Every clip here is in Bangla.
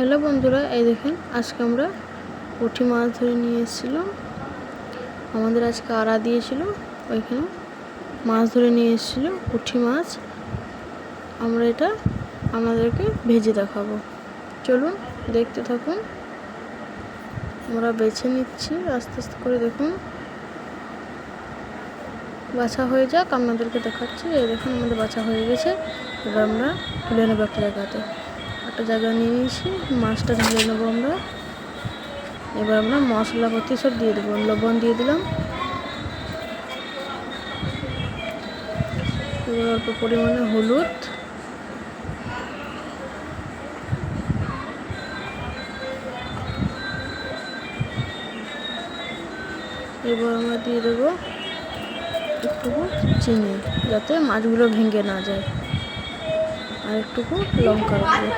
হ্যালো বন্ধুরা, এই দেখুন আজকে আমরা পুঁটি মাছ ধরে নিয়ে এসেছিলাম। আমাদের আজকে আড়া দিয়েছিল, ওইখানে মাছ ধরে নিয়ে এসেছিল পুঁটি মাছ। আমরা এটা আপনাদেরকে ভেজে দেখাবো, চলুন দেখতে থাকুন। আমরা বেছে নিচ্ছি আস্তে আস্তে করে, দেখুন বাছা হয়ে যাক, আপনাদেরকে দেখাচ্ছি। এই দেখুন আমাদের বাছা হয়ে গেছে। এবার আমরা তুলে নেবো একটা জায়গায় নিয়ে নিয়েছি। মাছটা ঢেলে নেবো আমরা। এবার আমরা মশলাপাতি সব দিয়ে দেবো। লবণ দিয়ে দিলাম, এবার অল্প পরিমাণে হলুদ, এবার আমরা দিয়ে দেবো একটুকু চিনি, যাতে মাছগুলো ভেঙে না যায়, আর একটুকু লঙ্কা দেবো।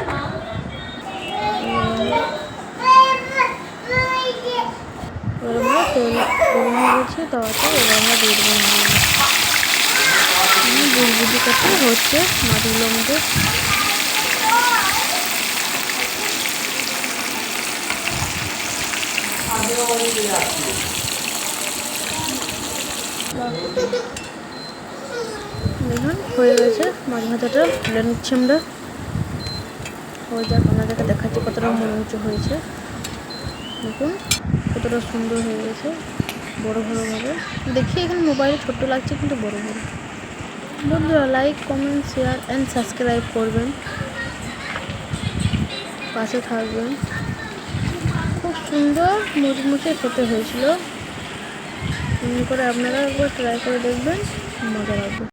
এবার আমরা তেল গরম হয়ে গেছে তাওয়াতে, এবার আমরা দিয়ে দেবো বুড়বুড়ি কাটা হচ্ছে মাছগুলো আমাদের। দেখুন হয়ে গেছে মাছ ভাজাটা, তুলে নিচ্ছি আমরা। হয়ে যাক, আপনাদেরকে দেখাচ্ছি কতটা মনোরঞ্জন হয়েছে। দেখুন কতটা সুন্দর হয়ে গেছে, বড় বড়োভাবে। দেখি এখানে মোবাইলে ছোট্ট লাগছে, কিন্তু বড় বড়। বন্ধুরা like, comment, share and subscribe করবেন, পাশে থাকবেন। খুব সুন্দর মুচমুচে খেতে হয়েছিল। এমনি করে আপনারা একবার ট্রাই করে দেখবেন, মজা লাগবে।